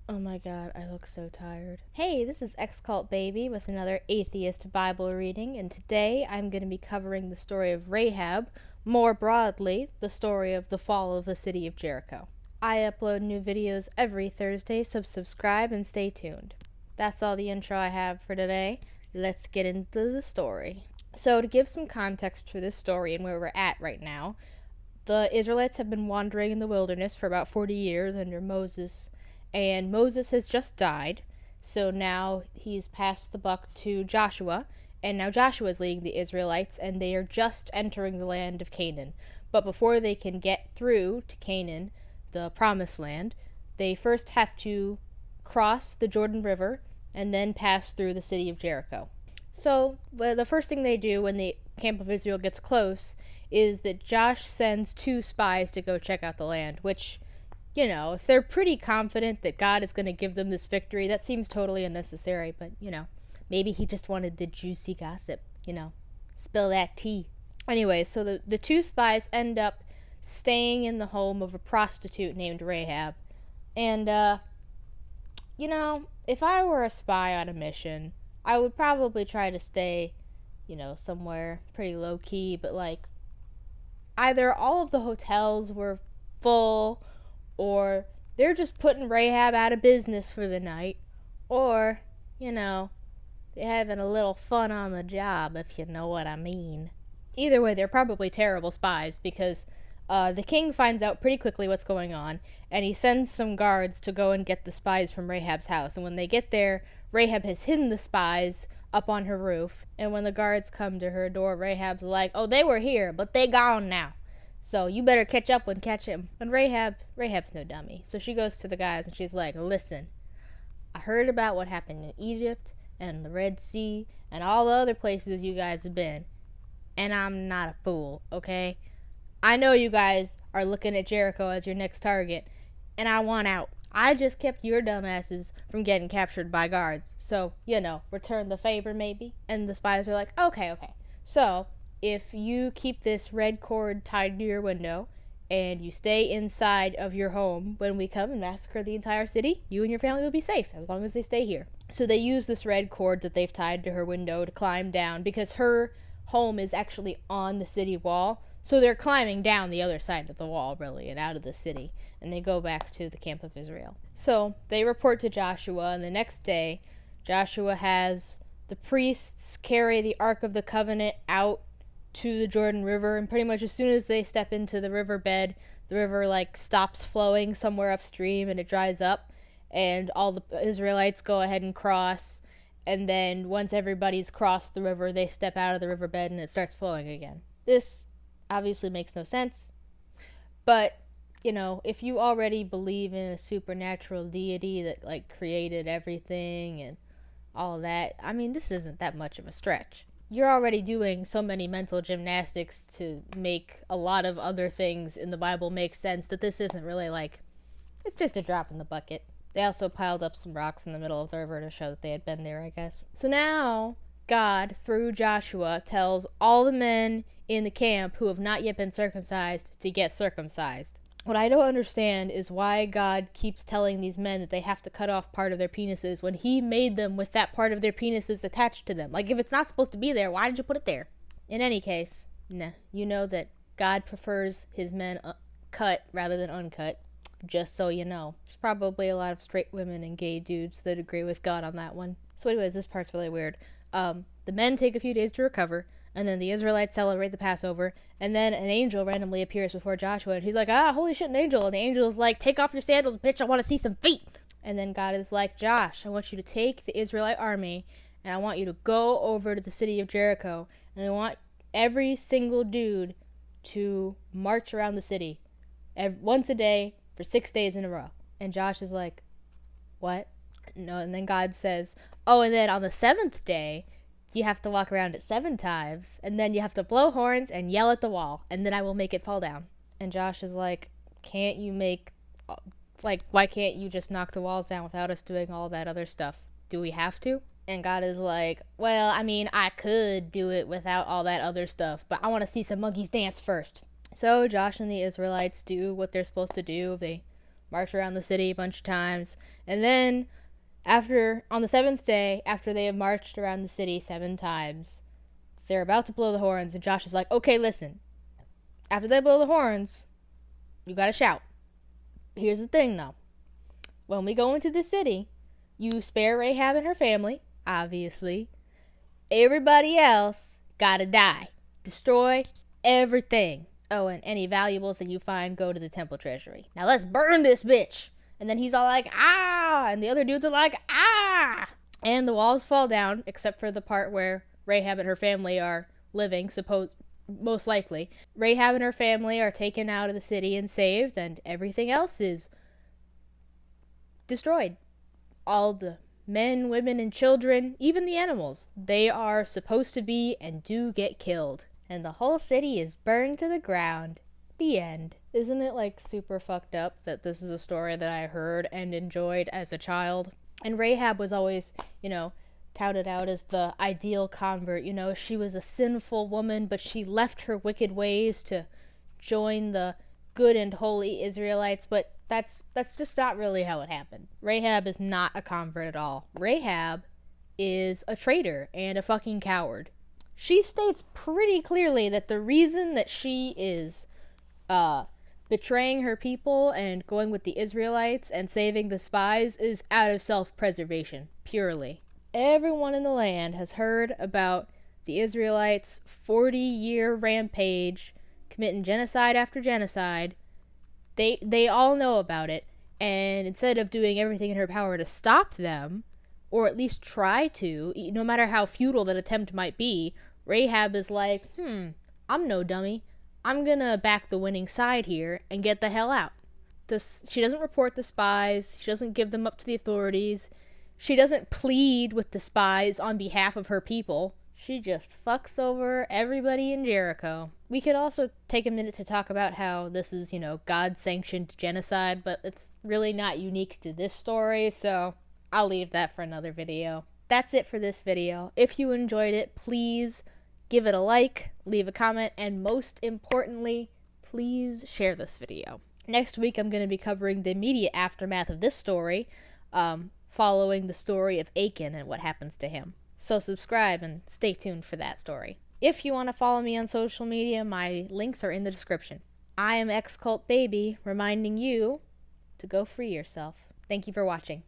Oh my god, I look so tired. Hey, this is X-Cult Baby with another Atheist Bible reading, and today I'm going to be covering the story of Rahab, more broadly, the story of the fall of the city of Jericho. I upload new videos every Thursday, so subscribe and stay tuned. That's all the intro I have for today. Let's get into the story. So, to give some context for this story and where we're at right now, the Israelites have been wandering in the wilderness for about 40 years under Moses, and Moses has just died, so now he's passed the buck to Joshua, and now Joshua is leading the Israelites, and they are just entering the land of Canaan. But before they can get through to Canaan, the promised land, they first have to cross the Jordan River and then pass through the city of Jericho. So, the first thing they do when the camp of Israel gets close is that Josh sends 2 spies to go check out the land, which, you know, if they're pretty confident that God is going to give them this victory, that seems totally unnecessary, but, you know, maybe he just wanted the juicy gossip, spill that tea. Anyway, so the 2 spies end up staying in the home of a prostitute named Rahab, and, if I were a spy on a mission, I would probably try to stay, somewhere pretty low-key, but, either all of the hotels were full, or they're just putting Rahab out of business for the night, or, they're having a little fun on the job, if you know what I mean. Either way, they're probably terrible spies, because the king finds out pretty quickly what's going on, and he sends some guards to go and get the spies from Rahab's house. And when they get there, Rahab has hidden the spies up on her roof, and when the guards come to her door, Rahab's like, "Oh, they were here, but they gone now. So you better catch up and catch him." And Rahab's no dummy. So she goes to the guys and she's like, "Listen, I heard about what happened in Egypt and the Red Sea and all the other places you guys have been, and I'm not a fool, okay? I know you guys are looking at Jericho as your next target, and I want out. I just kept your dumbasses from getting captured by guards. So, return the favor maybe." And the spies are like, okay. So, if you keep this red cord tied to your window, and you stay inside of your home when we come and massacre the entire city, you and your family will be safe, as long as they stay here. So they use this red cord that they've tied to her window to climb down, because her home is actually on the city wall. So they're climbing down the other side of the wall, really, and out of the city, and they go back to the camp of Israel. So they report to Joshua, and the next day, Joshua has the priests carry the Ark of the Covenant out to the Jordan River, and pretty much as soon as they step into the riverbed, the river, stops flowing somewhere upstream, and it dries up, and all the Israelites go ahead and cross, and then once everybody's crossed the river, they step out of the riverbed, and it starts flowing again. This obviously makes no sense, but if you already believe in a supernatural deity that created everything and all that, I mean, this isn't that much of a stretch. You're already doing so many mental gymnastics to make a lot of other things in the Bible make sense that this isn't really it's just a drop in the bucket. They also piled up some rocks in the middle of the river to show that they had been there, I guess. So now God, through Joshua, tells all the men in the camp who have not yet been circumcised to get circumcised. What I don't understand is why God keeps telling these men that they have to cut off part of their penises when he made them with that part of their penises attached to them. If it's not supposed to be there, why did you put it there? In any case, you know that God prefers his men cut rather than uncut, just so you know. There's probably a lot of straight women and gay dudes that agree with God on that one. So anyways, this part's really weird. The men take a few days to recover, and then the Israelites celebrate the Passover, and then an angel randomly appears before Joshua, and he's like, holy shit, an angel. And the angel's like, "Take off your sandals, bitch, I want to see some feet." And then God is like, "Josh, I want you to take the Israelite army, and I want you to go over to the city of Jericho, and I want every single dude to march around the city once a day for 6 days in a row." And Josh is like, "What?" No, and then God says, "Oh, and then on the 7th day, you have to walk around it 7 times, and then you have to blow horns and yell at the wall, and then I will make it fall down." And Josh is like, "Can't you why can't you just knock the walls down without us doing all that other stuff? Do we have to?" And God is like, "Well, I mean, I could do it without all that other stuff, but I want to see some monkeys dance first." So Josh and the Israelites do what they're supposed to do. They march around the city a bunch of times. And then on the 7th day, after they have marched around the city 7 times, they're about to blow the horns, and Josh is like, okay, listen, after they blow the horns, you gotta shout. Here's the thing, though. When we go into the city, you spare Rahab and her family, obviously. Everybody else gotta die. Destroy everything. Oh, and any valuables that you find go to the temple treasury. Now let's burn this bitch. And then he's all like, ah! And the other dudes are like, ah! And the walls fall down, except for the part where Rahab and her family are living, most likely. Rahab and her family are taken out of the city and saved, and everything else is destroyed. All the men, women, and children, even the animals, they are supposed to be and do get killed. And the whole city is burned to the ground. The end. Isn't it like super fucked up that this is a story that I heard and enjoyed as a child? And Rahab was always, touted out as the ideal convert. She was a sinful woman, but she left her wicked ways to join the good and holy Israelites. But that's just not really how it happened. Rahab is not a convert at all. Rahab is a traitor and a fucking coward. She states pretty clearly that the reason that she is betraying her people and going with the Israelites and saving the spies is out of self-preservation, purely. Everyone in the land has heard about the Israelites' 40-year rampage, committing genocide after genocide. They all know about it, and instead of doing everything in her power to stop them, or at least try to, no matter how futile that attempt might be, Rahab is like, I'm no dummy. I'm gonna back the winning side here and get the hell out. She doesn't report the spies. She doesn't give them up to the authorities. She doesn't plead with the spies on behalf of her people. She just fucks over everybody in Jericho. We could also take a minute to talk about how this is, God-sanctioned genocide, but it's really not unique to this story, so I'll leave that for another video. That's it for this video. If you enjoyed it, please give it a like, leave a comment, and most importantly, please share this video. Next week, I'm going to be covering the immediate aftermath of this story, following the story of Achan and what happens to him. So subscribe and stay tuned for that story. If you want to follow me on social media, my links are in the description. I am XCultBaby, reminding you to go free yourself. Thank you for watching.